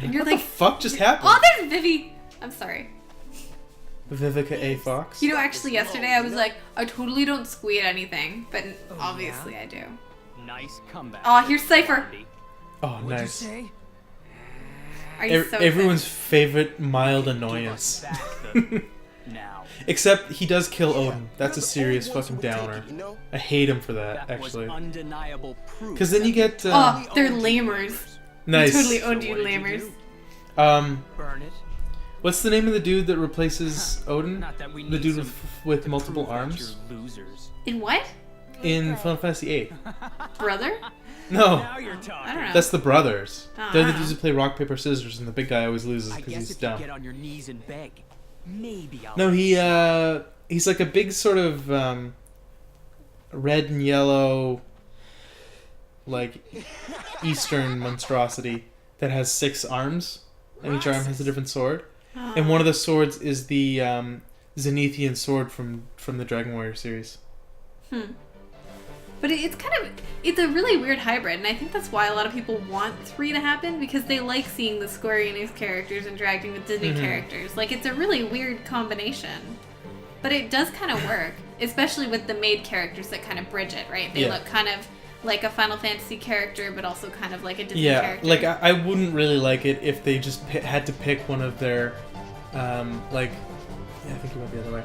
And you're what like, the fuck just happened? oh, there's Vivi. I'm sorry. Vivica A. Fox? You know, actually, yesterday I was like, I totally don't squee at anything, but obviously I do. Nice comeback. Oh, here's Cypher. Oh, nice. Are you so Everyone's excited? favorite mild annoyance. Now. Except he does kill Odin. That's a serious fucking downer. I hate him for that, actually. Undeniable proof. Because then you get... Oh, they're lamers. nice. They totally owned you, lamers. Burn it. What's the name of the dude that replaces Odin? Not that we The need dude some with to multiple prove that arms? you're losers. In what? In Final Fantasy VIII. Brother? No, Now you're talking. I don't know. that's the brothers. Oh, They're I the don't dudes who play rock, paper, scissors, and the big guy always loses I because guess he's if you dumb. get on your knees and beg, maybe I'll. No, he's like a big sort of red and yellow, like Eastern monstrosity that has 6 arms, and each arm has a different sword. And one of the swords is the Zenithian sword from the Dragon Warrior series. But it's a really weird hybrid, and I think that's why a lot of people want 3 to happen, because they like seeing the Square Enix characters interacting with Disney characters. Like, it's a really weird combination. But it does kind of work, especially with the maid characters that kind of bridge it, right? They look kind of like a Final Fantasy character, but also kind of like a Disney character. Like I wouldn't really like it if they just had to pick one of their, I think it went the other way.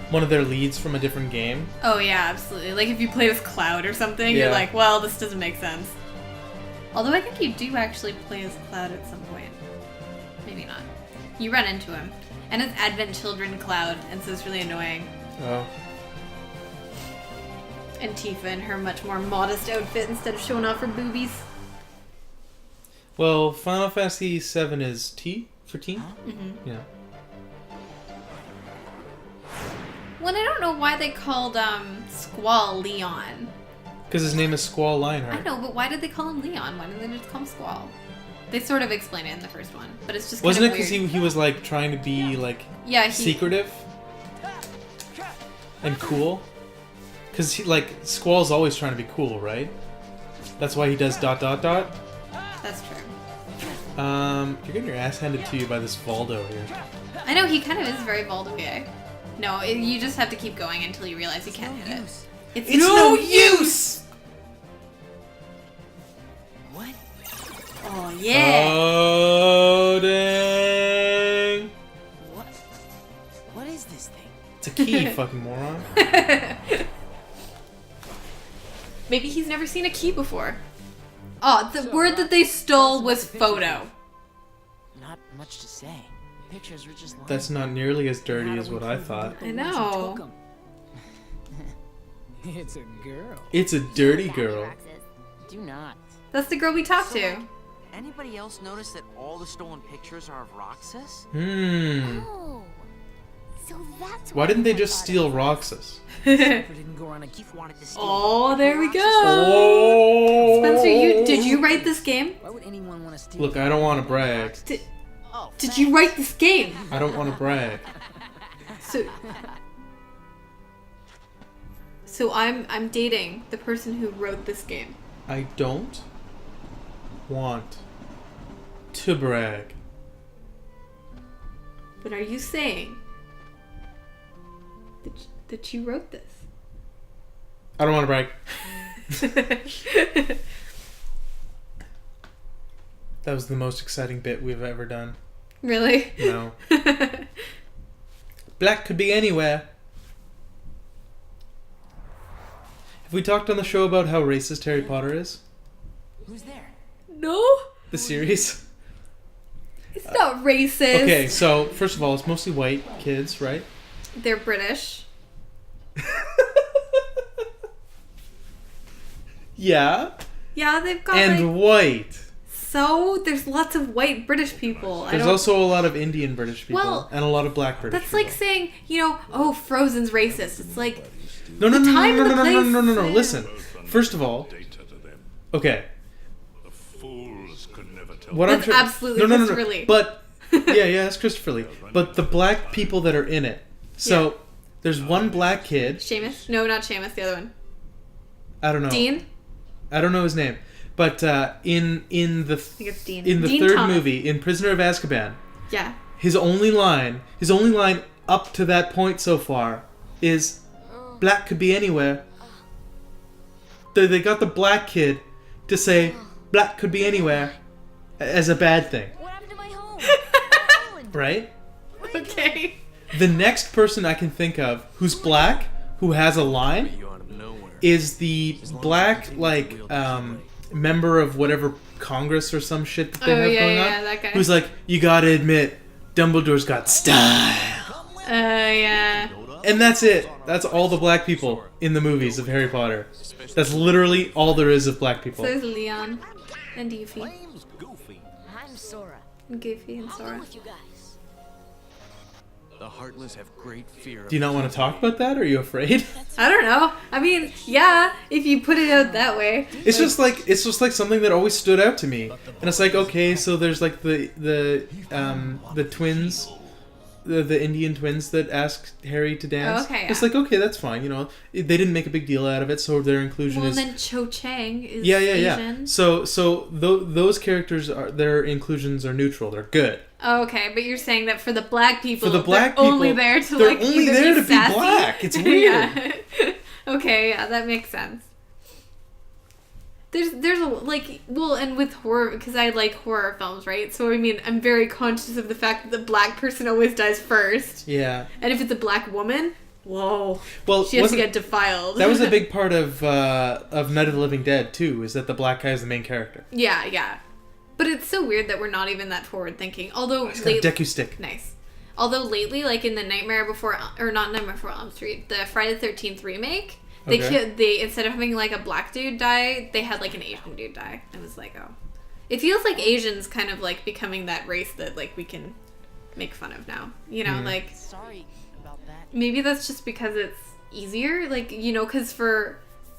One of their leads from a different game. Oh yeah, absolutely. Like if you played as Cloud or something, you're like, well, this doesn't make sense. Although I think you do actually play as Cloud at some point. Maybe not. You run into him. And it's Advent Children Cloud, and so it's really annoying. Oh. And Tifa in her much more modest outfit instead of showing off her boobies. Well, Final Fantasy VII is T for teen? Yeah. Well, I don't know why they called Squall Leon. Because his name is Squall Lionheart. I know, but why did they call him Leon? Why didn't they just call him Squall? They sort of explain it in the first one, but it's just Wasn't it because he was like trying to be like secretive and cool? Because Squall's always trying to be cool, right? That's why he does ... That's true. You're getting your ass handed to you by this Voldo here. I know, he kind of is very Voldo-y. No, you just have to keep going until you realize you can't hit it. It's no use! What? Oh, yeah! Oh, dang! What is this thing? It's a key, fucking moron. Maybe he's never seen a key before. Oh, the word that they stole was photo. Not much to say. Pictures were just That's not nearly as dirty as what I thought. I know. It's a girl. It's a dirty girl. Do not. That's the girl we talked to. Anybody else notice that all the stolen pictures are of Roxas? Oh. So that's Why didn't they just steal Roxas? Didn't go on a Keith wanted to steal. Oh, there we go. Oh! Spencer, did you write this game? Why would anyone want to steal? Look, I don't want to brag. Did you write this game? I don't want to brag. So I'm dating the person who wrote this game. I don't want to brag. But are you saying that you wrote this? I don't want to brag. That was the most exciting bit we've ever done. Really? No. Black could be anywhere. Have we talked on the show about how racist Harry Potter is? Who's there? No? The series? It's not racist. Okay, so first of all, it's mostly white kids, right? They're British. Yeah. Yeah, they've got And white. So there's lots of white British people. There's also a lot of Indian British people and a lot of black British that's people. like saying, oh, Frozen's racist. It's like No. place. Listen. First of all, okay. That's absolutely Christopher Lee. But yeah, that's Christopher Lee. But the black people that are in it. So there's one black kid. Seamus? No, not Seamus. The other one. I don't know. Dean? I don't know his name. But in the think it's Dean. in the Dean third Thomas. movie, in Prisoner of Azkaban, Yeah. his only line up to that point so far is, "Black could be anywhere." They got the black kid to say, "Black could be anywhere," as a bad thing, What happened to my home? right? Okay. The next person I can think of who's black, who has a line, is the black, like, member of whatever Congress or some shit that they have going on. That guy. Who's like, "You gotta admit, Dumbledore's got style." Yeah. And that's it. That's all the black people in the movies of Harry Potter. That's literally all there is of black people. So there's Leon and Goofy. I'm Sora. And Goofy and I'll go Sora. with you guys. The Heartless have great fear. Do you not want to talk about that? Or are you afraid? I don't know. I mean, yeah, if you put it out that way. It's just like something that always stood out to me. And it's like, okay, so there's like the twins, the Indian twins that ask Harry to dance. Oh, okay, It's yeah. like, okay, that's fine. You know, they didn't make a big deal out of it, so their inclusion Well, is. and then Cho Chang is Yeah. Asian. So those characters their inclusions are neutral. They're good. Oh, okay, but you're saying that for the black people, For the black they're only people, there to they're like only either there be to be sassy. black. It's weird. Yeah. Okay, yeah, that makes sense. There's a like, well, and with horror, because I like horror films, right? So I mean, I'm very conscious of the fact that the black person always dies first, Yeah. and if it's a black woman, whoa, Well, she has to wasn't- get defiled. That was a big part of Night of the Living Dead too. Is that the black guy is the main character? yeah. But it's so weird that we're not even that forward thinking. Although He's got a deku stick. Nice. Although lately, like in the Nightmare Before, or not Nightmare Before Elm Street, the Friday the 13th remake, Okay. they instead of having like a black dude die, they had like an Asian dude die. It was like, oh, it feels like Asians kind of like becoming that race that like we can make fun of now. You know, like Sorry about that. maybe that's just because it's easier. Like, you know, because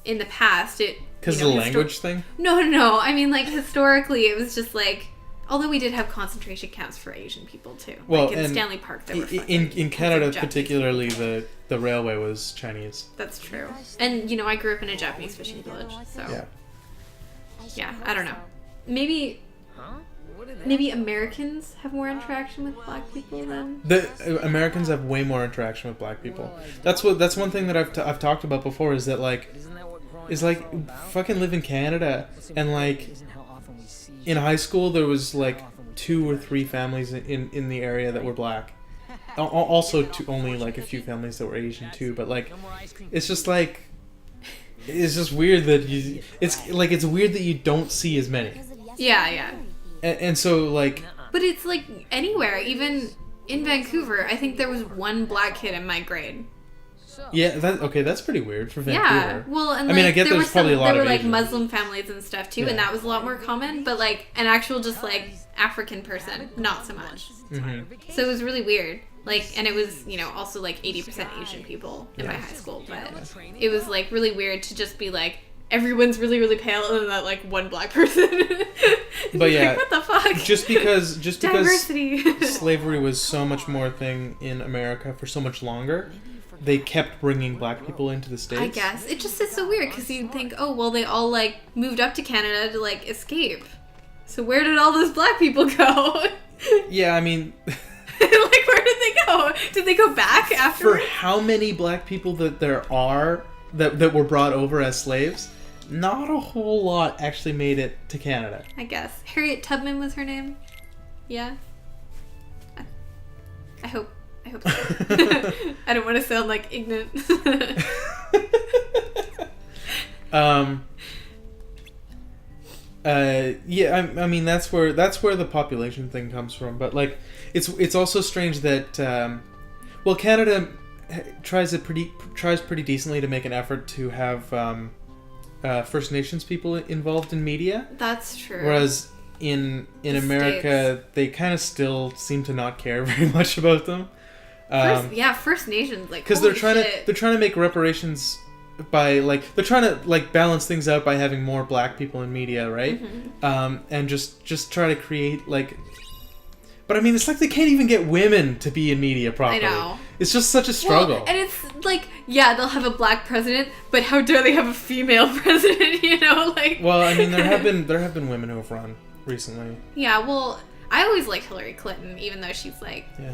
in the past it Because you of know, the language thing. No. I mean, like, historically, it was just like... Although we did have concentration camps for Asian people, too. Well, like, in and Stanley Park, there were in fucking Canada, tons of Japanese particularly, the railway was Chinese. people. That's true. And, you know, I grew up in a Japanese fishing village, so... Yeah. Yeah, I don't know. Maybe Americans have more interaction with black people than... The Americans have way more interaction with black people. That's one thing that I've talked about before is that like fucking live in Canada and like in high school there was like 2 or 3 families in the area that were black. Also only like a few families that were Asian too, but like it's just like it's just weird that it's weird that you don't see as many. Yeah. And so like But it's like anywhere, even in Vancouver, I think there was one black kid in my grade. yeah, that's pretty weird for Vancouver. Yeah, well, and I mean, like, I get there there's were probably a lot there were of like Asians. Muslim families and stuff too, and Yeah. that was a lot more common. But like an actual just like African person, not so much. Mm-hmm. So it was really weird. Like, and it was also like 80% Asian people in my high school, but it was like really weird to just be like everyone's really really pale and then that like one black person. But yeah, like, what the fuck? just because diversity. slavery was so much more a thing in America for so much longer, they kept bringing black people into the States. I guess it just is so weird because you'd think, oh well, they all like moved up to Canada to like escape. So where did all those black people go? Yeah, I mean, like where did they go? Did they go back after? for how many black people that there are that were brought over as slaves, not a whole lot actually made it to Canada. I guess Harriet Tubman was her name. Yeah. I hope. So. I don't want to sound like ignorant. Yeah, I mean that's where the population thing comes from. But like, it's also strange that Canada tries pretty decently to make an effort to have First Nations people involved in media. That's true. Whereas in America, they kind of still seem to not care very much about them. First Nations, like, because they're trying to make reparations by like they're trying to like balance things out by having more black people in media, right? Mm-hmm. And just try to create like. But I mean, it's like they can't even get women to be in media properly. I know. It's just such a struggle. Well, and it's like, yeah, they'll have a black president, but how dare they have a female president? You know, like. Well, I mean, there have been women who have run recently. Yeah, well, I always liked Hillary Clinton, even though she's like. Yeah.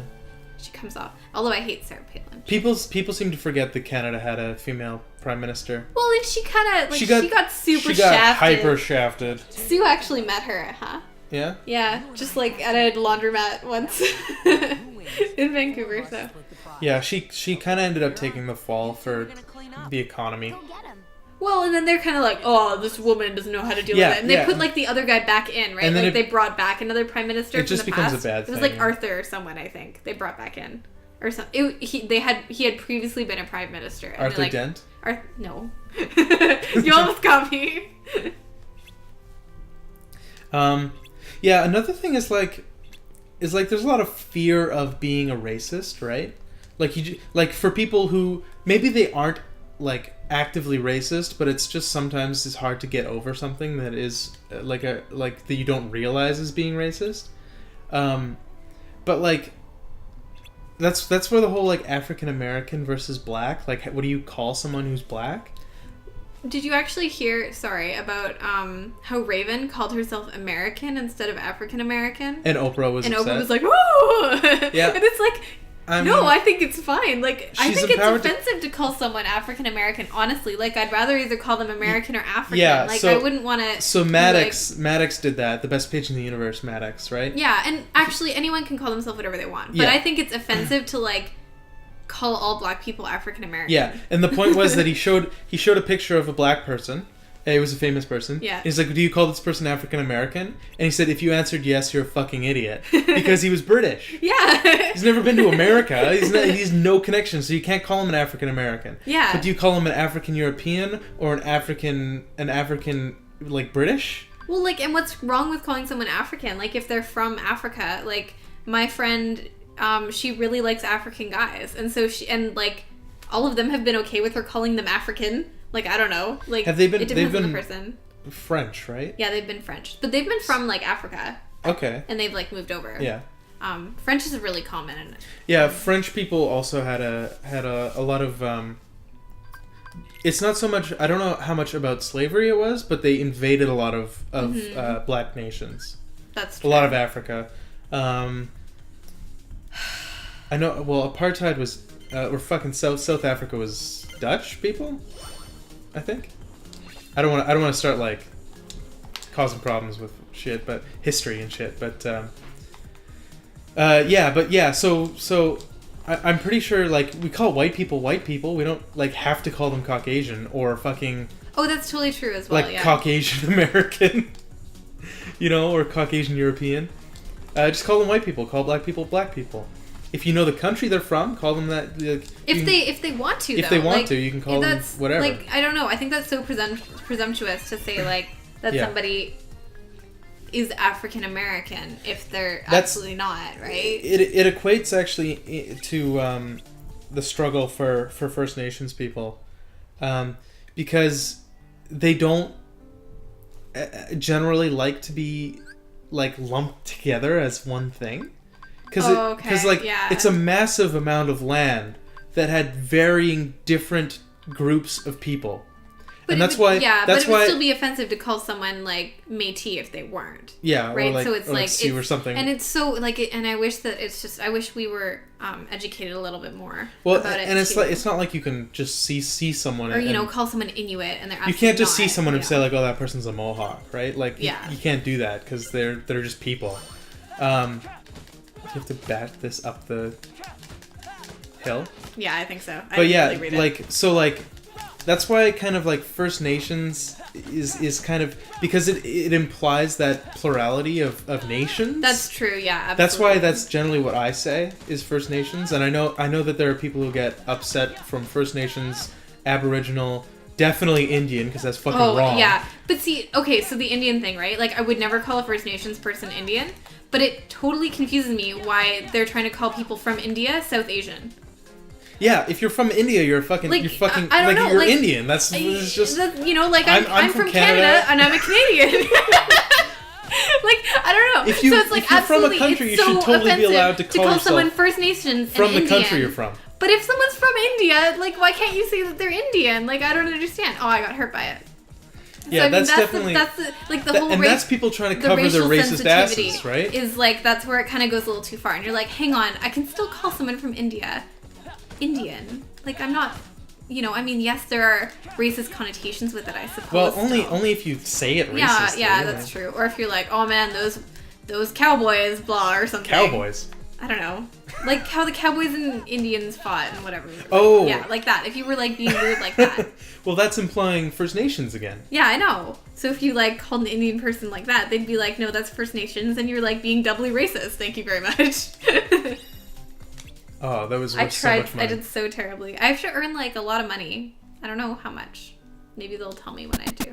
She comes off. Although I hate Sarah Palin. People seem to forget that Canada had a female prime minister. Well, and she kind of like she got super she got shafted. hyper shafted. Sue actually met her, huh? Yeah. Yeah, just like at a laundromat once in Vancouver. So. Yeah, she kind of ended up taking the fall for the economy. Well, and then they're kind of like, oh, this woman doesn't know how to deal with it. And they put, like, the other guy back in, right? And then like, they brought back another prime minister from the past. It just becomes a bad thing. It was, like, Arthur or someone, I think. They brought back in. Or something. He had previously been a prime minister. And Arthur Dent? No. You almost got me. Yeah, another thing is there's a lot of fear of being a racist, right? Like for people who maybe they aren't like actively racist, but it's just sometimes it's hard to get over something that is like that you don't realize is being racist. But like that's where the whole like African American versus black, like what do you call someone who's black? Did you actually hear, about how Raven called herself American instead of African American? And Oprah was upset. Oprah was like, oh! Yeah. And it's like, no, I think it's fine. Like, I think it's offensive to call someone African American, honestly. Like, I'd rather either call them American or African. Yeah, like, so, I wouldn't want to... So Maddox did that. The best page in the universe, Maddox, right? Yeah, and actually anyone can call themselves whatever they want. But I think it's offensive to, like, call all black people African American. Yeah, and the point was that he showed a picture of a black person. It was a famous person. Yeah. He's like, do you call this person African American? And he said, if you answered yes, you're a fucking idiot. Because he was British. Yeah. He's never been to America. He's no connection, so you can't call him an African American. Yeah. But do you call him an African European or an African like British? Well, like, and what's wrong with calling someone African? Like, if they're from Africa, like, my friend, she really likes African guys. And so all of them have been okay with her calling them African. Like, I don't know. Like, have they been? It depends on the person. French, right? Yeah, they've been French, but they've been from like Africa. Okay. And they've like moved over. Yeah. French is really common. Yeah, French people also had a lot of. It's not so much. I don't know how much about slavery it was, but they invaded a lot of black nations. That's true. A lot of Africa. I know. Well, apartheid was, or fucking South Africa was Dutch people. I think. I don't want to start like causing problems with shit, but history and shit. But So I'm pretty sure like we call white people. We don't like have to call them Caucasian or fucking. Oh, that's totally true as well. Like Caucasian American, or Caucasian European. Just call them white people. Call black people. If you know the country they're from, call them that. Like, if they want to, if they want to, you can call them whatever. Like, I don't know. I think that's so presumptuous to say like that somebody is African American if they're absolutely not, right? It equates actually to the struggle for First Nations people, because they don't generally like to be like lumped together as one thing. Because it's a massive amount of land that had varying different groups of people. But and that's why it would still be offensive to call someone like Métis if they weren't. Yeah, right. Or like, so it's or like Sioux or something. And it's so like, and I wish that I wish we were educated a little bit more. Well, about it and it's not like you can just see someone or call someone Inuit and they're absolutely you can't just not, see someone and say like, oh, that person's a Mohawk, right? Like you can't do that because they're just people. You have to bat this up the hill. Yeah, I think so. But that's why kind of like First Nations is kind of because it implies that plurality of nations. That's true. Yeah, absolutely. That's why that's generally what I say is First Nations, and I know that there are people who get upset from First Nations, Aboriginal. Definitely Indian, because that's fucking wrong. Oh, yeah. But see, okay, so the Indian thing, right? Like, I would never call a First Nations person Indian, but it totally confuses me why they're trying to call people from India South Asian. Yeah, if you're from India, you're fucking, I don't know, you're Indian. That's just... I'm from Canada, and I'm a Canadian. Like, I don't know. If you're from a country, you should totally be allowed to call yourself someone First Nations from and the Indian. country you're from. But if someone's from India, like, why can't you say that they're Indian? Like, I don't understand. Oh, I got hurt by it. Yeah, So, I mean, that's definitely... the whole and race, that's people trying to the cover their racial racist sensitivity asses, right? is, like, that's where it kind of goes a little too far. And you're like, hang on, I can still call someone from India Indian. Like, I'm not... You know, I mean, yes, there are racist connotations with it, I suppose. Well, still. only if you say it racist. Yeah, that's true. Or if you're like, oh man, those cowboys, blah, or something. Cowboys. I don't know. Like how the cowboys and Indians fought and whatever. Like, Oh. yeah, like that. If you were like being weird like that. Well, that's implying First Nations again. Yeah, I know. So if you like called an Indian person like that, they'd be like, no, that's First Nations, and you're like being doubly racist. Thank you very much. Oh, that was worth I so tried. much money. I did so terribly. I have to earn like a lot of money. I don't know how much. Maybe they'll tell me when I do.